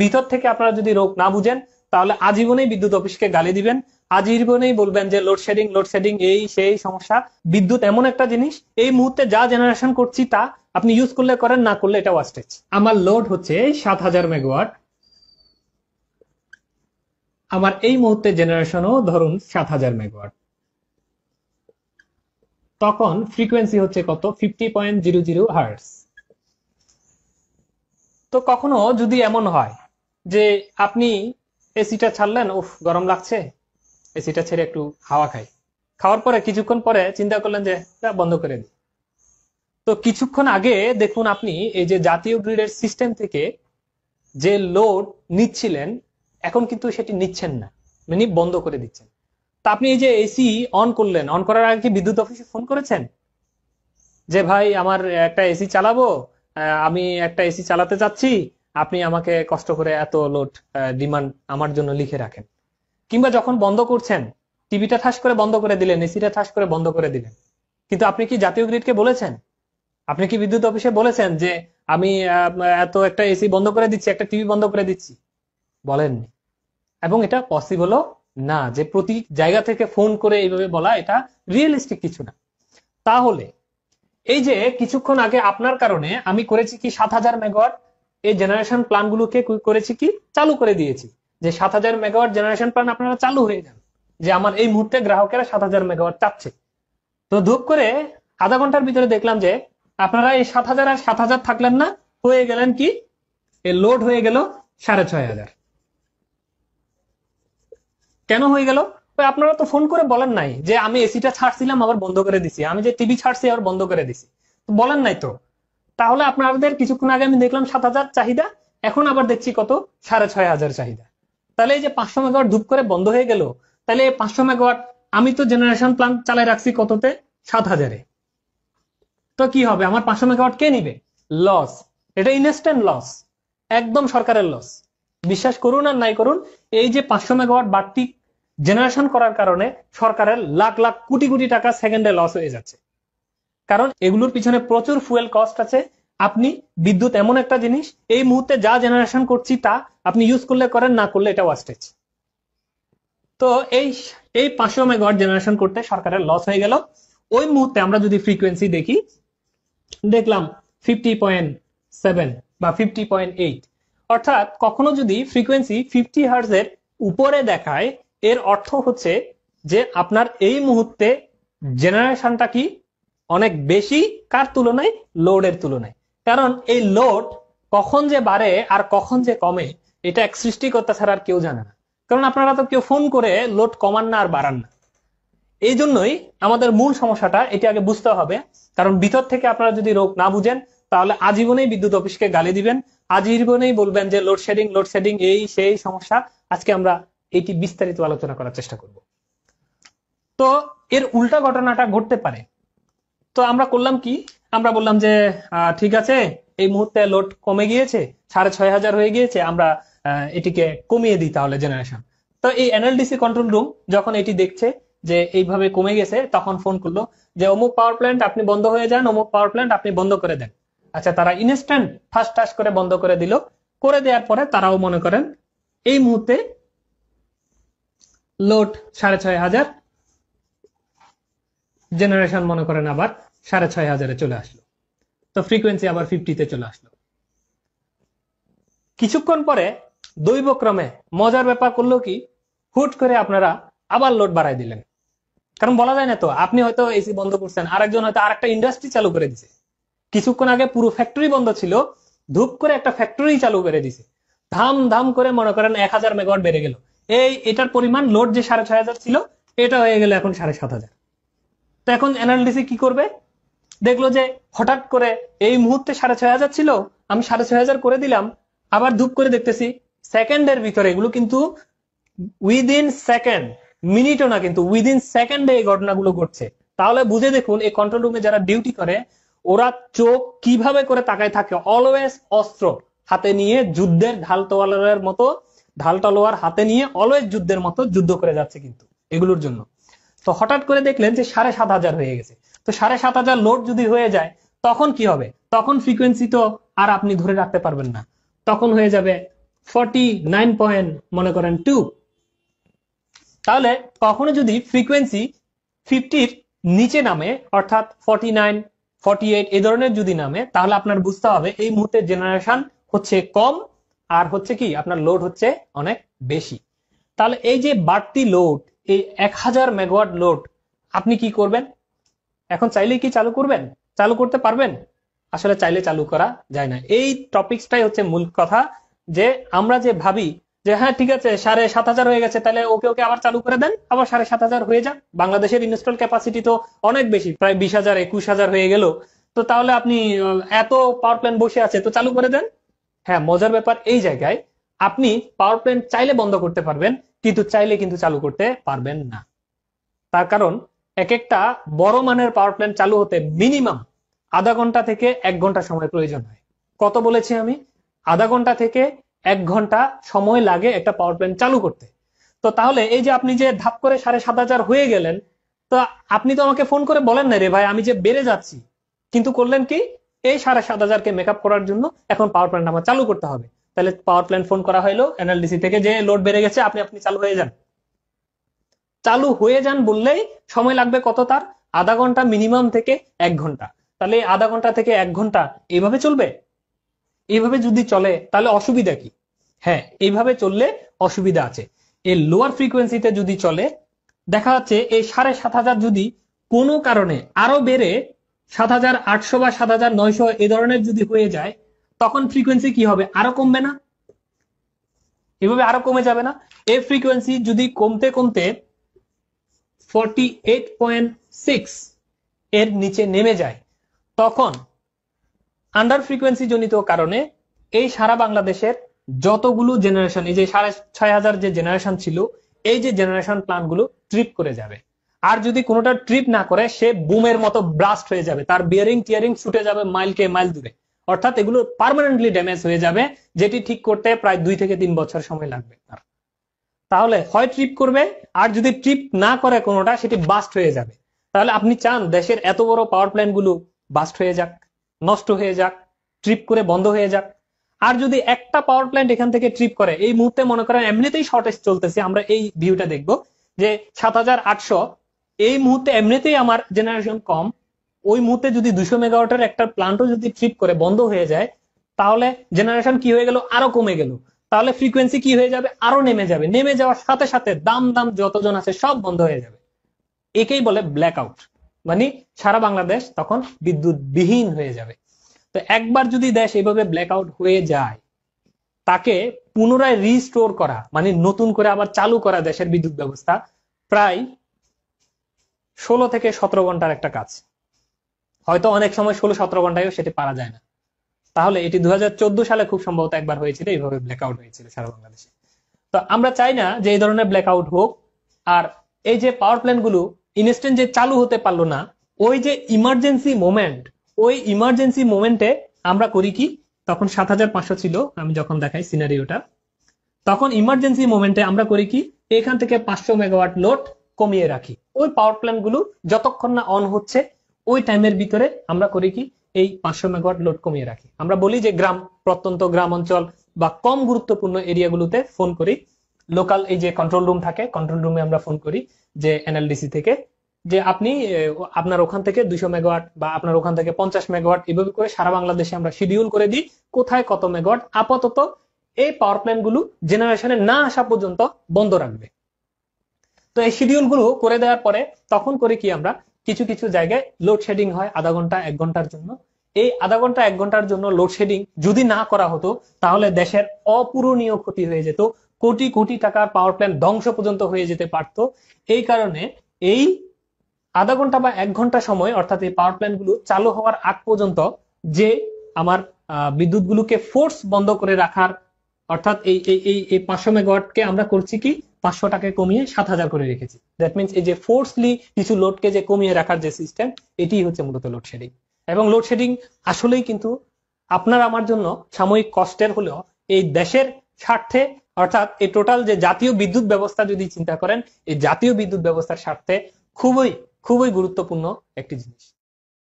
ভিতর থেকে আপনারা যদি রোগ না বুঝেন তাহলে আজীবনেই বিদ্যুৎ অফিসকে গালি দিবেন, আজীবনেই বলবেন যে লোডশেডিং এই সেই সমস্যা। বিদ্যুৎ এমন একটা জিনিস, এই মুহূর্তে যা জেনারেশন করছি তা আপনি ইউজ করলে করেন, না করলে এটা ওয়াস্টেজ। আমার লোড হচ্ছে 7000 মেগাওয়াট, আমার এই মুহূর্তে জেনারেশনও ধরুন 7000 মেগাওয়াট, তখন ফ্রিকোয়েন্সি হচ্ছে কত, 50.00 হার্টজ। তো কখনো যদি এমন হয় যে আপনি এসিটা ছাড়লেন, উফ গরম লাগছে, এসিটা ছেড়ে একটু হাওয়া খাই, খাওয়ার পরে কিছুক্ষণ পরে চিন্তা করলেন যে বন্ধ করে দিই। তো কিছুক্ষণ আগে দেখুন আপনি এই যে জাতীয় গ্রিডের সিস্টেম থেকে যে লোড নিচ্ছিলেন, এখন কিন্তু সেটি নিচ্ছেন না, মানে বন্ধ করে দিচ্ছেন। তা আপনি এই যে এসি অন করলেন, অন করার আগে কি বিদ্যুৎ অফিসে ফোন করেছেন যে ভাই আমার একটা এসি চালাবো, আমি একটা এসি চালাতে চাচ্ছি, আপনি আমাকে কষ্ট করে এত লোড ডিমান্ড আমার জন্য লিখে রাখেন? কিংবা যখন বন্ধ করছেন, টিভিটা ঠাস করে বন্ধ করে দিলেন, এসিটা ঠাস করে বন্ধ করে দিলেন, কিন্তু আপনি কি জাতীয় গ্রিডকে বলেছেন, আপনি কি বিদ্যুৎ অফিসে বলেছেন যে আমি এত একটা এসি বন্ধ করে দিচ্ছি, একটা টিভি বন্ধ করে দিচ্ছি? বলেননি। এবং এটা পসিবলও না যে প্রতি জায়গা থেকে ফোন করে এইভাবে বলা, এটা রিয়েলিস্টিক কিছু না। তাহলে এই যে কিছুক্ষণ আগে আপনার কারণে আমি করেছি কি, 7000 মেগাওয়াট এই জেনারেশন প্ল্যান গুলোকে করেছি কি, চালু করে দিয়েছি, যে 7000 মেগাওয়াট জেনারেশন প্ল্যান আপনারা চালু হয়ে যান, যে আমার এই মুহূর্তে গ্রাহকেরা 7000 মেগাওয়াট চাচ্ছে। তো ধূপ করে আধা ঘন্টার ভিতরে দেখলাম যে আপনারা এই 7000 আর 7000 থাকলেন না, হয়ে গেলেন কি, এই লোড হয়ে গেল 6500। কেন হয়ে গেল? আপনারা তো ফোন করে বলেন নাই যে আমি এসিটা ছাড়ছিলাম আবার বন্ধ করে দিছি, আমি যে টিভি ছাড়ছি আবার বন্ধ করে দিছি, বলেন নাই তো। তাহলে আপনাদের কিছুক্ষণ আগে আমি দেখলাম 7000 চাহিদা, এখন আবার দেখছি কত, 6500 চাহিদা। তাহলে এই যে 500 মেগাওয়াট ধূপ করে বন্ধ হয়ে গেল, তাহলে 500 মেগাওয়াট আমি তো জেনারেশন প্ল্যান চালাই রাখছি কততে, 7000-এ। তো কি হবে, আমার 500 মেগাওয়াট কে নিবে? লস। এটা ইনস্ট্যান্ট লস, একদম সরকারের লস। বিশ্বাস করুন আর নাই করুন, এই যে 500 মেগাওয়াট বাড়তি জেনারেশন করার কারণে সরকারের লাখ লাখ কোটি কোটি টাকা সেকেন্ডে লস হয়ে যাচ্ছে। কারণ এগুলোর পিছনে প্রচুর ফুয়েল কস্ট আছে। আপনি বিদ্যুৎ এমন একটা জিনিস, এই মুহূর্তে যা জেনারেশন করছি তা আপনি ইউজ করলে করেন, না করলে এটা ওয়াস্টেজ। তো এই এই 500 মেগাওয়াট জেনারেশন করতে সরকারের লস হয়ে গেল। ওই মুহূর্তে আমরা যদি ফ্রিকোয়েন্সি দেখি, দেখলাম 50.7 বা 50.8। অর্থাৎ কখনো যদি ফ্রিকোয়েন্সি 50 হার্জ এর উপরে দেখায়, এর অর্থ হচ্ছে যে আপনার এই মুহূর্তে জেনারেশনটা কি, অনেক বেশি। কার তুলনায়? লোডের তুলনায়। কারণ এই লোড কখন যে বাড়ে আর কখন যে কমে, এটা এক সৃষ্টিকর্তা ছাড়া আর কেউ জানে না। কারণ আপনারা তো কেউ ফোন করে লোড কমান না আর বাড়ান না। এই জন্যই আমাদের মূল সমস্যাটা এটা আগে বুঝতে হবে। কারণ ভিতর থেকে আপনারা যদি রোগ না বুঝেন তাহলে আজীবনেই বিদ্যুৎ অফিসকে গালি দিবেন, আজীবনেই বলবেন যে লোডশেডিং এই সেই সমস্যা। আজকে আমরা এটি বিস্তারিত আলোচনা করার চেষ্টা করব। তো এর উল্টা ঘটনাটা ঘটতে পারে। তো আমরা করলাম কি, আমরা বললাম যে ঠিক আছে, এই মুহূর্তে লোড কমে গিয়েছে, 6500 হয়ে গিয়েছে, আমরা এটিকে কমিয়ে দিই তাহলে জেনারেশন। তো এই এনএলডিসি কন্ট্রোল রুম যখন এটি দেখছে যে এইভাবে কমে গেছে, তখন ফোন করলো যে অমুক পাওয়ার প্ল্যান্ট আপনি বন্ধ হয়ে যান, অমুক পাওয়ার প্ল্যান্ট আপনি বন্ধ করে দেন। আচ্ছা, তারা ইনস্ট্যান্ট ফাস্ট টাস করে বন্ধ করে দিল। করে দেওয়ার পরে তারাও মনে করেন এই মুহূর্তে লোড 6500, জেনারেশন মনে করেন আবার 6500-এ চলে আসলো। তো ফ্রিকোয়েন্সি আবার 50-তে চলে আসলো। কিছুক্ষণ পরে দৈবক্রমে মজার ব্যাপার করলো কি, হুট করে আপনারা আবার লোড বাড়াই দিলেন। কারণ বলা যায় না তো, আপনি হয়তো এসি বন্ধ করছেন, আরেকজন হয়তো আরেকটা ইন্ডাস্ট্রি চালু করে দিছে। কিছুক্ষণ আগে পুরো ফ্যাক্টরি বন্ধ ছিল, ধূপ করে একটা ফ্যাক্টরি চালু করে দিছে, ধাম ধাম করে মনে করেন 1000 মেগাওয়াট বেড়ে গেল। এটার পরিমাণ লোড যে 6500 ছিল, এটা হয়ে গেল এখন 7500। তো এখন এনএলডিসি কি করবে? দেখলো যে হঠাৎ করে এই মুহূর্তে 6500 ছিল, আমি 6500 করে দিলাম, আবার ধূপ করে দেখতেছি সেকেন্ডের ভিতরে, এগুলো কিন্তু উইদিন সেকেন্ড, মিনিটও না, কিন্তু উইদিন সেকেন্ডে এই ঘটনাগুলো ঘটছে। তাহলে বুঝে দেখুন এই কন্ট্রোল রুমে যারা ডিউটি করে, ওরা চোখ কিভাবে করে তাকায় থাকে, অলওয়েজ অস্ত্র হাতে নিয়ে, যুদ্ধের ঢাল তলোয়ারের মতো, ঢাল তলোয়ার হাতে নিয়ে অলওয়েজ যুদ্ধের মতো যুদ্ধ করে যাচ্ছে কিন্তু এগুলোর জন্য। তো হঠাৎ করে দেখলেন যে 7500 হয়ে গেছে। তো 7500 লোড যদি হয়ে যায় তখন কি হবে? তখন ফ্রিকোয়েন্সি তো আর আপনি ধরে রাখতে পারবেন না, তখন হয়ে যাবে 49 মনে করেন 2, তাহলে কখনো যদি ফ্রিকোয়েন্সি 50-র নিচে নামে, অর্থাৎ 49, 48 এই ধরনের যদি নামে, তাহলে আপনার বুঝতে হবে এই মুহূর্তে জেনারেশন হচ্ছে কম, আর হচ্ছে কি আপনার লোড হচ্ছে অনেক বেশি। তাহলে এই যে বাড়তি লোড, এই 1000 মেগাওয়াট লোড আপনি কি করবেন? এখন চাইলেই কি চালু করবেন? চালু করতে পারবেন? আসলে চাইলে চালু করা যায় না। এই টপিকসটাই হচ্ছে মূল কথা, যে আমরা যে ভাবি যে হ্যাঁ ঠিক আছে 7500 হয়ে গেছে, তাহলে ওকে ওকে আবার চালু করে দেন, আবার 7500 হয়ে যাক। বাংলাদেশের ইনস্টল ক্যাপাসিটি তো অনেক বেশি, প্রায় 20,000 21,000 হয়ে গেল। তো তাহলে আপনি এত পাওয়ার প্ল্যান্ট বসে আছে, তো চালু করে দেন। হ্যাঁ, মজার ব্যাপার এই জায়গায়, আপনি পাওয়ার প্ল্যান্ট চাইলে বন্ধ করতে পারবেন, কিন্তু চাইলে কিন্তু চালু করতে পারবেন না। তার কারণ এক একটা বড় মানের পাওয়ার প্ল্যান্ট চালু হতে মিনিমাম আধা ঘন্টা থেকে 1 ঘন্টা সময় প্রয়োজন হয়। কত বলেছি আমি? আধা ঘন্টা থেকে 1 ঘন্টা সময় লাগে একটা পাওয়ার প্ল্যান্ট চালু করতে। তো তাহলে এই যে আপনি যে ধাপ করে 7,500 হয়ে গেলেন, তো আপনি তো আমাকে ফোন করে বলেন না রে ভাই আমি যে বেড়ে যাচ্ছি, কিন্তু করলেন কি এই 7,500 কে মেকআপ করার জন্য এখন পাওয়ার প্ল্যান্ট আমার চালু করতে হবে। তাহলে পাওয়ার প্ল্যান্ট ফোন করা হইলো এনএলডিসি থেকে যে লোড বেড়ে গেছে, আপনি আপনি চালু হয়ে যান। চালু হয়ে যান বললেই সময় লাগবে কত? তার আধা ঘন্টা মিনিমাম থেকে 1 ঘন্টা। তাহলে এই আধা ঘন্টা থেকে 1 ঘন্টা এইভাবে চলবে? এইভাবে যদি চলে তাহলে অসুবিধা কি? হ্যাঁ, এইভাবে চললে অসুবিধা আছে। এই লোয়ার ফ্রিকোয়েন্সিতে যদি চলে, দেখা যাচ্ছে এই 7,500 যদি কোনো কারণে আরো বেড়ে 7,800 বা 7,900 এই ধরনের যদি হয়ে যায়, তখন ফ্রিকোয়েন্সি কি হবে? আরো কমবে না? এভাবে আরো কমে যাবে না? এই ফ্রিকোয়েন্সি যদি কমতে কমতে 48.6 এর নিচে নেমে যায়, তখন আন্ডার ফ্রিকোয়েন্সি জনিত কারণে এই সারা বাংলাদেশের যতগুলো জেনারেশন, এই যে 6,500 যে জেনারেশন ছিল, এই যে জেনারেশন প্ল্যান গুলো ট্রিপ করে যাবে। আর যদি কোনোটা ট্রিপ না করে, সে বুমের মতো ব্লাস্ট হয়ে যাবে, তার বিয়ারিং টিয়ারিং ছুটে যাবে মাইলকে মাইল দূরে। অর্থাৎ এগুলো পার্মানেন্টলি ড্যামেজ হয়ে যাবে, যেটি ঠিক করতে প্রায় 2 থেকে 3 বছর সময় লাগবে তার। তাহলে হয় ট্রিপ করবে, আর যদি ট্রিপ না করে কোনোটা, সেটি বাস্ট হয়ে যাবে। তাহলে আপনি চান দেশের এত বড় পাওয়ার প্ল্যান্ট গুলো বাস্ট হয়ে যাক, নষ্ট হয়ে যাক, ট্রিপ করে বন্ধ হয়ে যাক? আর যদি একটা পাওয়ার প্ল্যান্ট এখান থেকে ট্রিপ করে, এই মুহূর্তে মনে করেন এমনিতেই শর্টেজ চলতেছে, আমরা এই ভিউটা দেখবো যে 7,800 এই মুহূর্তে এমনিতেই আমার জেনারেশন কম, ওই মুহূর্তে যদি 200 মেগাওয়াটের একটা প্ল্যান্টও যদি ট্রিপ করে বন্ধ হয়ে যায়, তাহলে জেনারেশন কি হয়ে গেল? আরো কমে গেল। তাহলে ফ্রিকোয়েন্সি কি হয়ে যাবে? আরো নেমে যাবে। নেমে যাওয়ার সাথে সাথে দাম দাম যতজন আছে সব বন্ধ হয়ে যাবে। একেই বলে ব্ল্যাক আউট, মানে সারা বাংলাদেশ তখন বিদ্যুৎ বিহীন হয়ে যাবে। তো একবার যদি দেশ এইভাবে ব্ল্যাক আউট হয়ে যায়, তাকে পুনরায় রিস্টোর করা, মানে নতুন করে আবার চালু করা দেশের বিদ্যুৎ ব্যবস্থা, প্রায় 16 থেকে 17 ঘন্টার একটা কাজ। হয়তো অনেক সময় 16-17 ঘন্টায়ও সেটা পারা যায় না। তাহলে এটি 2014 সালে খুব সম্ভবত একবার হয়েছিল, এইভাবে ব্ল্যাকআউট হয়েছিল সারা বাংলাদেশে। তো আমরা চাই না যে এই ধরনের ব্ল্যাকআউট হোক। আর এই যে পাওয়ার প্ল্যান্ট গুলো ইনস্ট্যান্ট যে চালু হতে পারলো না, ওই যে ইমার্জেন্সি মোমেন্ট, ওই ইমার্জেন্সি মোমেন্টে আমরা করি কি? তখন 7,500 ছিল আমি যখন দেখাই সিনারিওটা, তখন ইমার্জেন্সি মোমেন্টে আমরা করি কি? এখান থেকে 500 মেগাওয়াট লোড কমিয়ে রাখি। ওই পাওয়ার প্ল্যান্ট গুলো যতক্ষণ না অন হচ্ছে, ওই টাইমের ভিতরে আমরা করি কি? এই 500 মেগাওয়াট লোড কমিয়ে রাখি। আমরা বলি যে গ্রাম, প্রত্যন্ত গ্রাম অঞ্চল বা কম গুরুত্বপূর্ণ এরিয়াগুলোতে ফোন করি, লোকাল এই যে কন্ট্রোল রুম থাকে, কন্ট্রোল রুমে আমরা ফোন করি যে এনএলডিসি থেকে, যে আপনি আপনার ওখান থেকে 200 মেগাওয়াট বা আপনার ওখান থেকে 50 মেগাওয়াট, এভাবে করে সারা বাংলাদেশে আমরা শিডিউল করে দিই কোথায় কত মেগাওয়াট আপাতত এই পাওয়ার প্ল্যান্ট গুলো জেনারেশনে না আসা পর্যন্ত বন্ধ রাখবে। তো এই শিডিউল গুলো করে দেওয়ার পরে তখন করে কি? আমরা কিছু কিছু জায়গায় লোডশেডিং হয় আধা ঘন্টা 1 ঘন্টার জন্য। এই আধা ঘন্টা 1 ঘন্টার জন্য লোডশেডিং যদি না করা হতো, তাহলে দেশের অপূরণীয় ক্ষতি হয়ে যেত, কোটি কোটি টাকার পাওয়ার প্ল্যান্ট ধ্বংস পর্যন্ত হয়ে যেতে পারতো। এই কারণে এই আধা ঘন্টা বা 1 ঘন্টা সময়, অর্থাৎ এই পাওয়ার প্ল্যান্ট গুলো চালু হওয়ার আগ পর্যন্ত যে আমার বিদ্যুৎ গুলোকে ফোর্স বন্ধ করে রাখার, অর্থাৎ এই এই এই 500 মেগাওয়াটকে আমরা করছি কি 500 টাকায় কমিয়ে 7,000 করে রেখেছি। দ্যাট মিনস এই যে ফোর্সলি কিছু লোডকে যে কমিয়ে রাখার যে সিস্টেম, এটি হচ্ছে মূলত লোডশেডিং। এবং লোডশেডিং আসলেই কিন্তু আপনার আমার জন্য সাময়িক কষ্টের হলেও এই দেশের স্বার্থে, অর্থাৎ এই টোটাল যে জাতীয় বিদ্যুৎ ব্যবস্থা যদি চিন্তা করেন, এই জাতীয় বিদ্যুৎ ব্যবস্থার স্বার্থে খুবই খুবই গুরুত্বপূর্ণ একটি জিনিস।